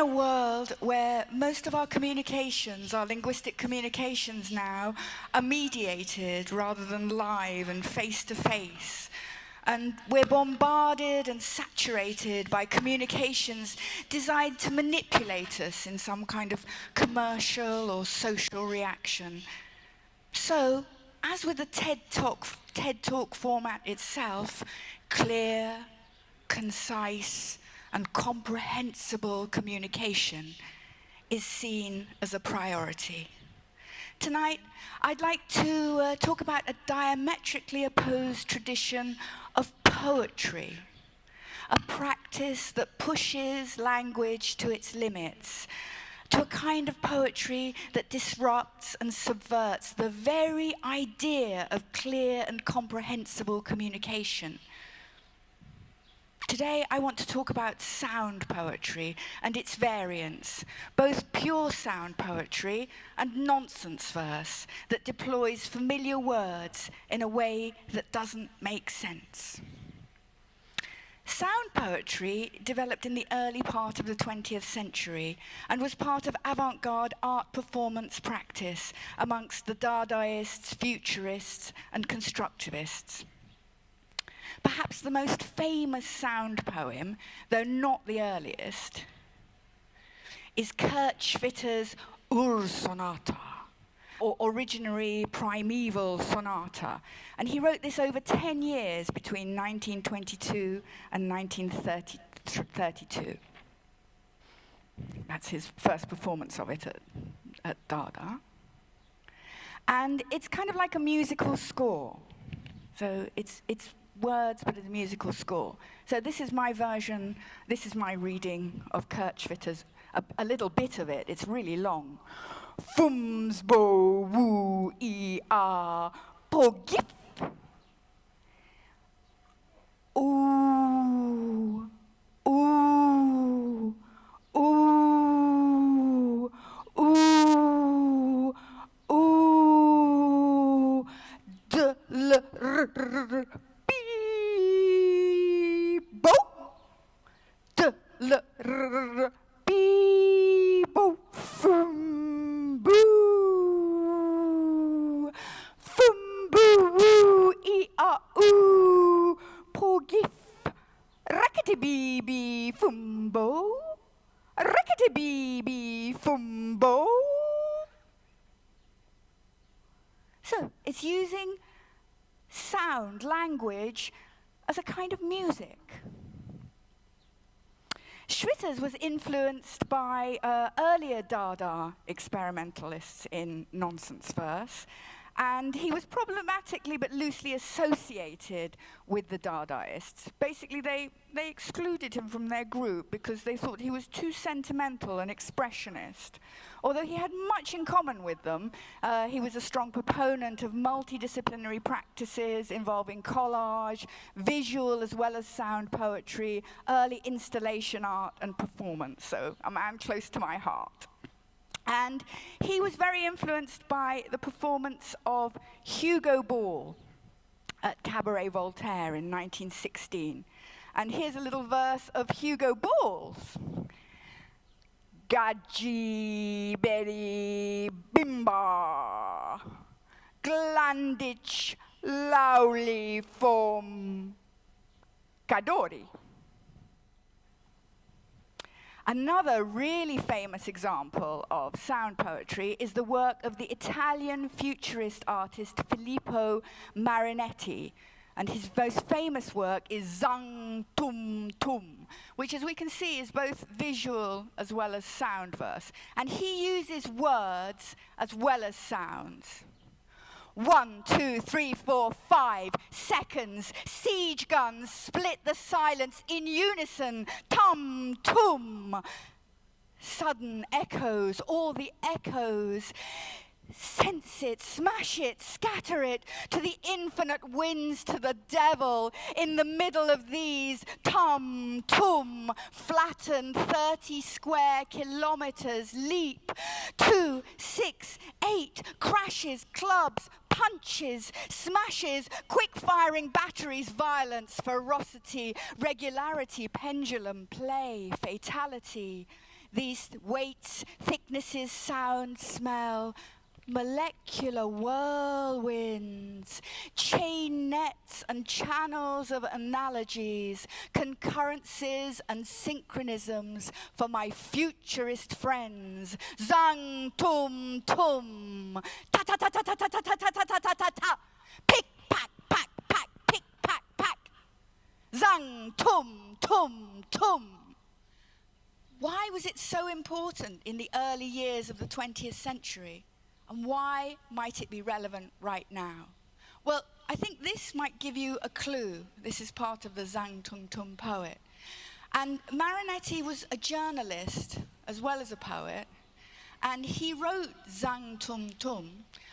a world where most of our communications, our linguistic communications now, are mediated rather than live and face-to-face. And we're bombarded and saturated by communications designed to manipulate us in some kind of commercial or social reaction. So, as with the TED Talk format itself, clear, concise, and comprehensible communication is seen as a priority. Tonight, I'd like to talk about a diametrically opposed tradition of poetry, a practice that pushes language to its limits, to a kind of poetry that disrupts and subverts the very idea of clear and comprehensible communication. Today, I want to talk about sound poetry and its variants, both pure sound poetry and nonsense verse that deploys familiar words in a way that doesn't make sense. Sound poetry developed in the early part of the 20th century and was part of avant-garde art performance practice amongst the Dadaists, Futurists and Constructivists. Perhaps the most famous sound poem, though not the earliest, is Kurt Schwitters' Ur-Sonata, or originary primeval sonata. And he wrote this over 10 years between 1922 and 1932. That's his first performance of it at Dada. And it's kind of like a musical score. So it's words, but it's a musical score. So this is my version, this is my reading of Kurt Schwitters, a little bit of it, it's really long. Fums bo woo e a po gif. Ooh, ooh, ooh, ooh, ooh, d l r r bo, d l r b bo, fum boo, woo e a oo, po gif, rackety bee bee fumbo, rackety bee bee fumbo. So it's using sound, language, as a kind of music. Schwitters was influenced by earlier Dada experimentalists in nonsense verse, and he was problematically but loosely associated with the Dadaists. Basically, they excluded him from their group because they thought he was too sentimental and expressionist. Although he had much in common with them, he was a strong proponent of multidisciplinary practices involving collage, visual as well as sound poetry, early installation art and performance. So a man close to my heart. And he was very influenced by the performance of Hugo Ball at Cabaret Voltaire in 1916. And here's a little verse of Hugo Ball's. Gadji beri bimba, glandich lauli form kadori. Another really famous example of sound poetry is the work of the Italian futurist artist Filippo Marinetti. And his most famous work is Zang, Tuum, which, as we can see, is both visual as well as sound verse. And he uses words as well as sounds. 1, 2, 3, 4, 5 seconds. Siege guns split the silence in unison. Tum, tum. Sudden echoes, all the echoes. Sense it, smash it, scatter it to the infinite winds, to the devil. In the middle of these, tum, tum, flatten 30 square kilometers, leap. 2, 6, 8, crashes, clubs, punches, smashes, quick-firing batteries, violence, ferocity, regularity, pendulum, play, fatality. These weights, thicknesses, sound, smell, molecular whirlwinds, chain nets and channels of analogies, concurrences and synchronisms for my futurist friends. Zang, Tuum, Tuum. Ta ta ta ta ta ta ta ta ta ta ta ta ta ta. Pick, pack, pack, pack, pick, pack, pack. Zang, Tuum, Tuum, Tuum. Why was it so important in the early years of the 20th century? And why might it be relevant right now? Well, I think this might give you a clue. This is part of the Zang Tuum Tuum poet. And Marinetti was a journalist as well as a poet. And he wrote Zang Tuum Tuum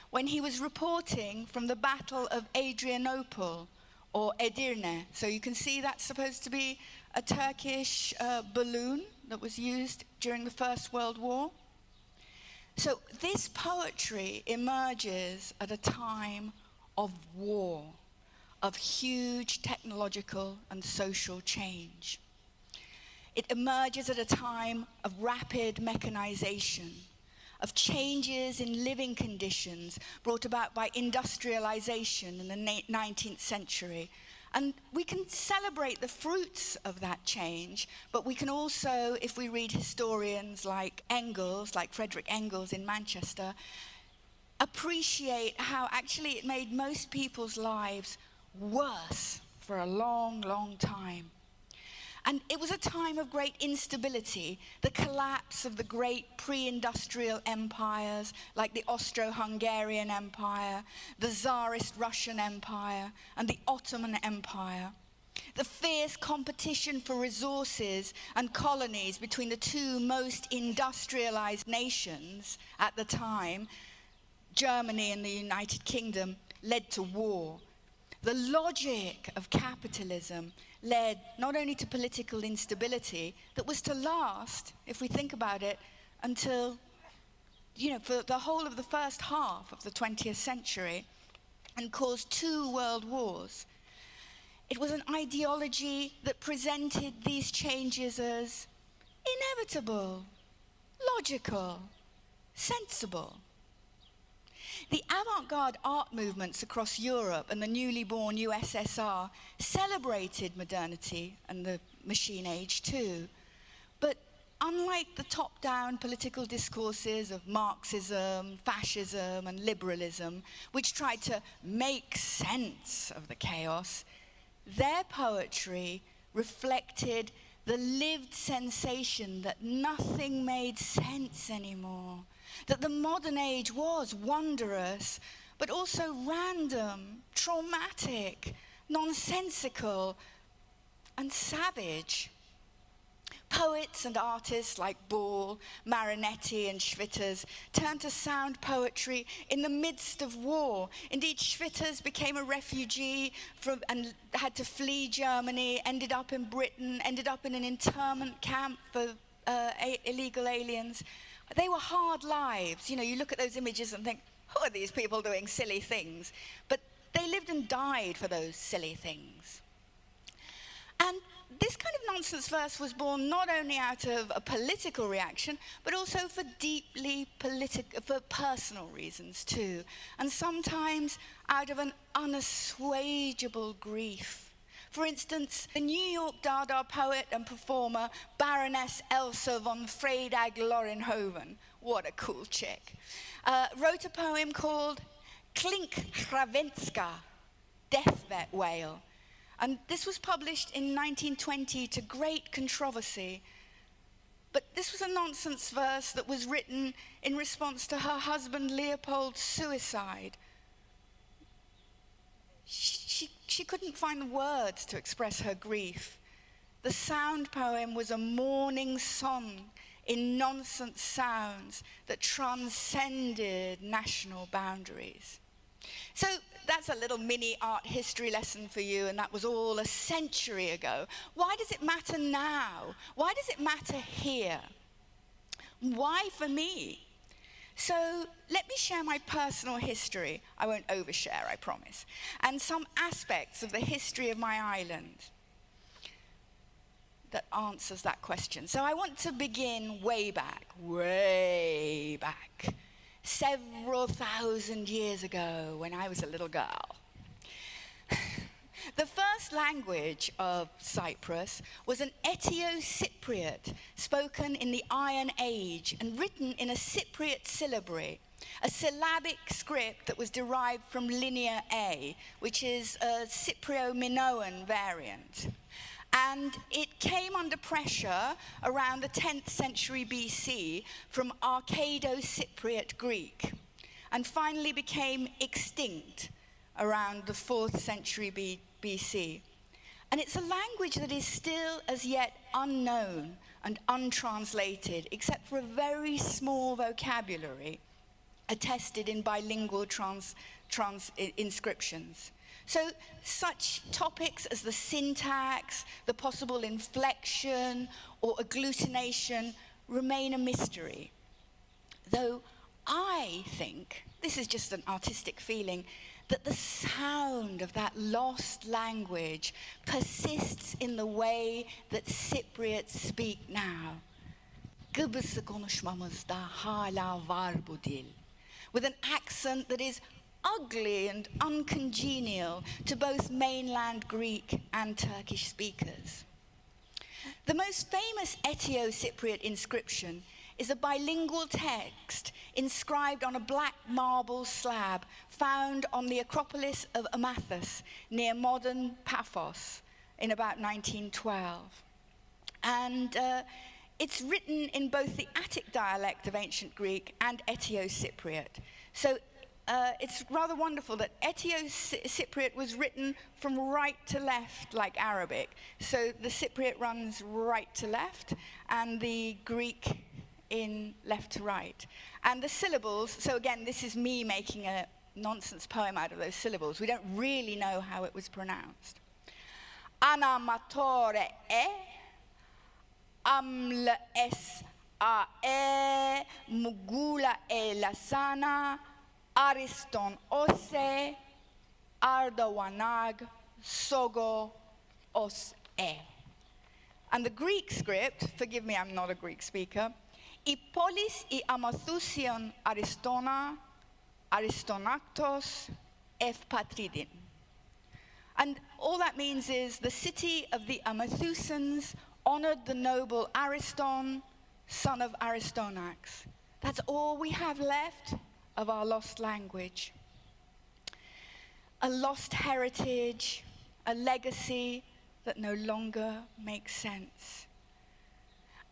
when he was reporting from the Battle of Adrianople, or Edirne. So you can see that's supposed to be a Turkish balloon that was used during the First World War. So this poetry emerges at a time of war, of huge technological and social change. It emerges at a time of rapid mechanization, of changes in living conditions brought about by industrialization in the 19th century. And we can celebrate the fruits of that change, but we can also, if we read historians like Engels, like Frederick Engels in Manchester, appreciate how actually it made most people's lives worse for a long, long time. And it was a time of great instability, the collapse of the great pre-industrial empires like the Austro-Hungarian Empire, the Tsarist Russian Empire, and the Ottoman Empire. The fierce competition for resources and colonies between the two most industrialized nations at the time, Germany and the United Kingdom, led to war. The logic of capitalism led not only to political instability that was to last, if we think about it, until, for the whole of the first half of the 20th century, and caused 2 world wars. It was an ideology that presented these changes as inevitable, logical, sensible. The avant-garde art movements across Europe and the newly born USSR celebrated modernity and the machine age too. But unlike the top-down political discourses of Marxism, fascism, and liberalism, which tried to make sense of the chaos, their poetry reflected the lived sensation that nothing made sense anymore. That the modern age was wondrous, but also random, traumatic, nonsensical, and savage. Poets and artists like Ball, Marinetti, and Schwitters turned to sound poetry in the midst of war. Indeed, Schwitters became a refugee and had to flee Germany, ended up in Britain, ended up in an internment camp for illegal aliens. They were hard lives. You look at those images and think, who are these people doing silly things? But they lived and died for those silly things. And this kind of nonsense verse was born not only out of a political reaction, but also for for personal reasons too. And sometimes out of an unassuageable grief. For instance, the New York Dada poet and performer Baroness Elsa von Freydag-Lorenhoven, what a cool chick, wrote a poem called Klink Hravenska, Death Wail. And this was published in 1920 to great controversy. But this was a nonsense verse that was written in response to her husband Leopold's suicide. She couldn't find the words to express her grief. The sound poem was a mourning song in nonsense sounds that transcended national boundaries. So that's a little mini art history lesson for you, and that was all a century ago. Why does it matter now? Why does it matter here? Why for me? So let me share my personal history. I won't overshare, I promise. And some aspects of the history of my island. that answers that question. So I want to begin way back, several thousand years ago when I was a little girl. The first language of Cyprus was an Etio-Cypriot, spoken in the Iron Age and written in a Cypriot syllabary, a syllabic script that was derived from Linear A, which is a Cyprio-Minoan variant. And it came under pressure around the 10th century BC from Arcado-Cypriot Greek, and finally became extinct around the 4th century BC. And it's a language that is still as yet unknown and untranslated, except for a very small vocabulary attested in bilingual inscriptions. So such topics as the syntax, the possible inflection or agglutination remain a mystery. Though I think, this is just an artistic feeling, that the sound of that lost language persists in the way that Cypriots speak now. Kıbrıs'ı konuşmamızda hala var bu dil, with an accent that is ugly and uncongenial to both mainland Greek and Turkish speakers. The most famous Etio-Cypriot inscription is a bilingual text inscribed on a black marble slab found on the Acropolis of Amathus near modern Paphos in about 1912. And it's written in both the Attic dialect of ancient Greek and Etio-Cypriot. So it's rather wonderful that Etio-Cypriot was written from right to left like Arabic. So the Cypriot runs right to left and the Greek in left to right. And the syllables, so again, this is me making a nonsense poem out of those syllables. We don't really know how it was pronounced. Anamatore e, aml es a e, mugula e lasana, ariston ose, ardawanag, sogo os e. And the Greek script, forgive me, I'm not a Greek speaker, I polis I amathusion aristona, aristonactos, ef patridin. And all that means is the city of the Amathusans honored the noble Ariston, son of Aristonax. That's all we have left of our lost language. A lost heritage, a legacy that no longer makes sense.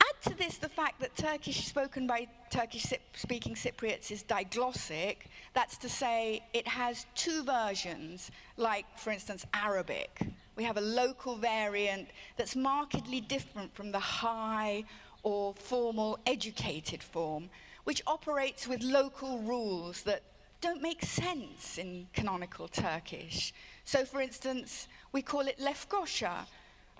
Add to this the fact that Turkish spoken by Turkish-speaking Cypriots is diglossic. That's to say, it has two versions, like, for instance, Arabic. We have a local variant that's markedly different from the high or formal educated form, which operates with local rules that don't make sense in canonical Turkish. So, for instance, we call it Lefkoşa,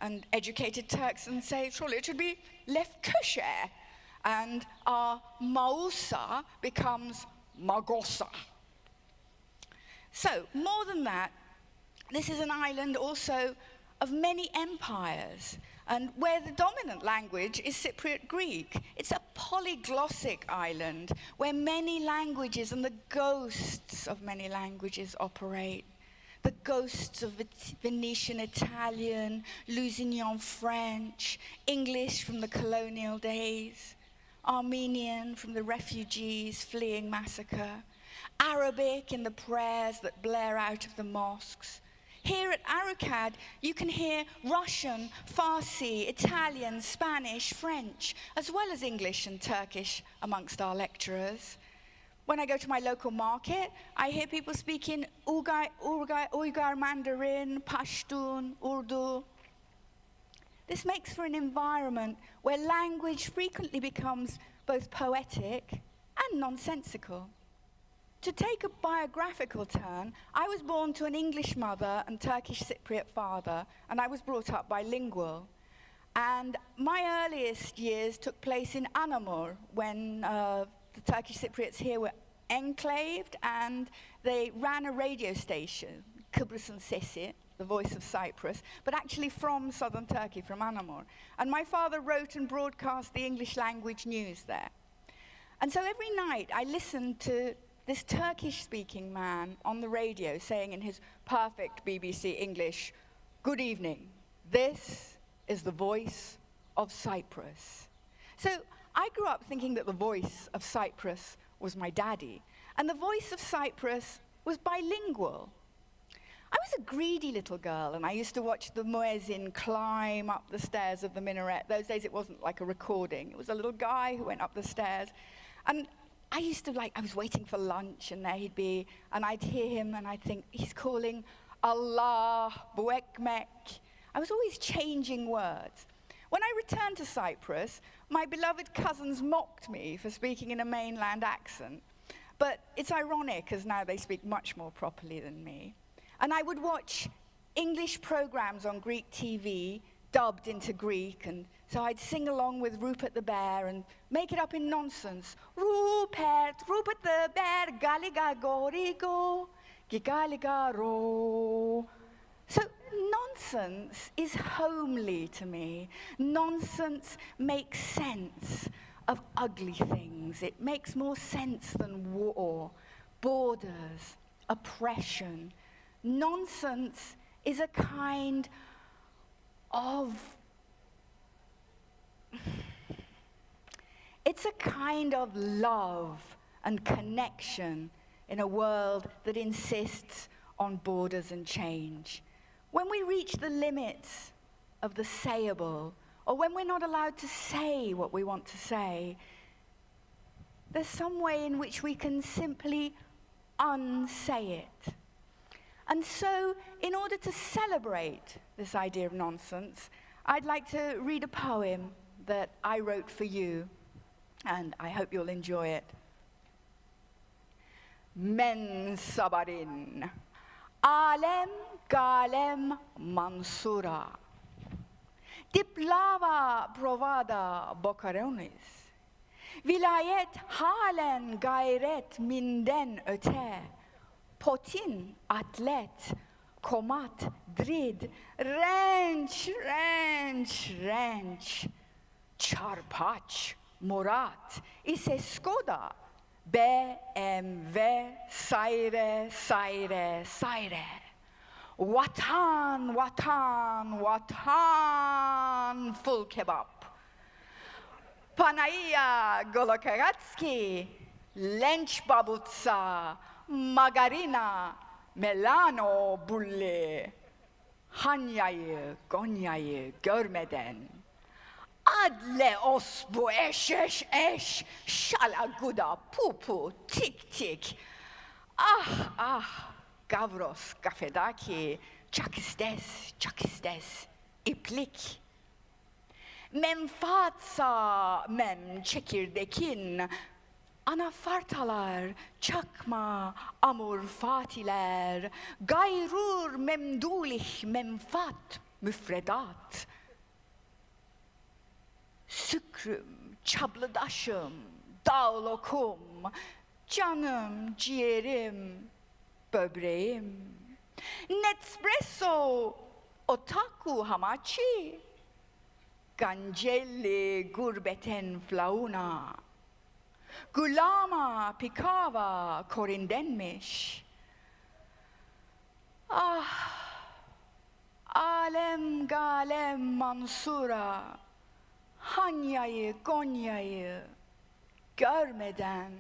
and educated Turks and say, surely it should be Lefköşe, and our Mausa becomes Magosa. So, more than that, this is an island also of many empires, and where the dominant language is Cypriot Greek. It's a polyglossic island where many languages and the ghosts of many languages operate. The ghosts of Venetian Italian, Lusignan French, English from the colonial days, Armenian from the refugees fleeing massacre, Arabic in the prayers that blare out of the mosques. Here at ARUCAD, you can hear Russian, Farsi, Italian, Spanish, French, as well as English and Turkish amongst our lecturers. When I go to my local market, I hear people speaking Uyghur Mandarin, Pashtun, Urdu. This makes for an environment where language frequently becomes both poetic and nonsensical. To take a biographical turn, I was born to an English mother and Turkish Cypriot father, and I was brought up bilingual. And my earliest years took place in Anamur, when the Turkish Cypriots here were enclaved, and they ran a radio station, Kıbrıs'ın Sesi, the voice of Cyprus, but actually from southern Turkey, from Anamur. And my father wrote and broadcast the English language news there. And so every night I listened to this Turkish-speaking man on the radio saying in his perfect BBC English, "Good evening, this is the voice of Cyprus." So I grew up thinking that the voice of Cyprus was my daddy, and the voice of Cyprus was bilingual. I was a greedy little girl, and I used to watch the muezzin climb up the stairs of the minaret. Those days it wasn't like a recording. It was a little guy who went up the stairs. And I used to I was waiting for lunch, and there he'd be, and I'd hear him, and I'd think, he's calling Allah, Buekmek. I was always changing words. When I returned to Cyprus, my beloved cousins mocked me for speaking in a mainland accent. But it's ironic, as now they speak much more properly than me. And I would watch English programs on Greek TV, dubbed into Greek, and so I'd sing along with Rupert the Bear and make it up in nonsense. Rupert the Bear, galiga gorigo, gigaliga ro. So nonsense is homely to me. Nonsense makes sense of ugly things. It makes more sense than war, borders, oppression. Nonsense is a kind of it's a kind of love and connection in a world that insists on borders and change. When we reach the limits of the sayable, or when we're not allowed to say what we want to say, there's some way in which we can simply unsay it. And so, in order to celebrate this idea of nonsense, I'd like to read a poem that I wrote for you, and I hope you'll enjoy it. Men sabarin, alem galem mansura, diplava provada bocaronis, vilayet halen gayret minden öte, potin atlet, komat drid, renç, renç, renç, çarpaç, Murat, ise Skoda, BMW, Sayre, Sayre, Sayre. Vatan, vatan, vatan, full kebab. Panaya Golokagatski, Lenç babutsa, Margarina, Melano bulle. Hanya'yı, Gonya'yı görmeden. Adle os bu eş eş eş, şalaguda pupu tik tik. Ah ah, gavros kafedaki, çakistes, iplik. Menfaatsa mem çekirdekin, anafartalar, çakma, amur fatiler, gayrur memdulih menfaat müfredat. Sükrüm, çablıdaşım, dağlokum, canım, ciğerim, böbreğim. Nespresso, otaku hamachi, gancelli gurbeten flauna. Gulama pikava korindenmiş. Ah, alem galem mansura. Hanya'yı, Gonya'yı görmeden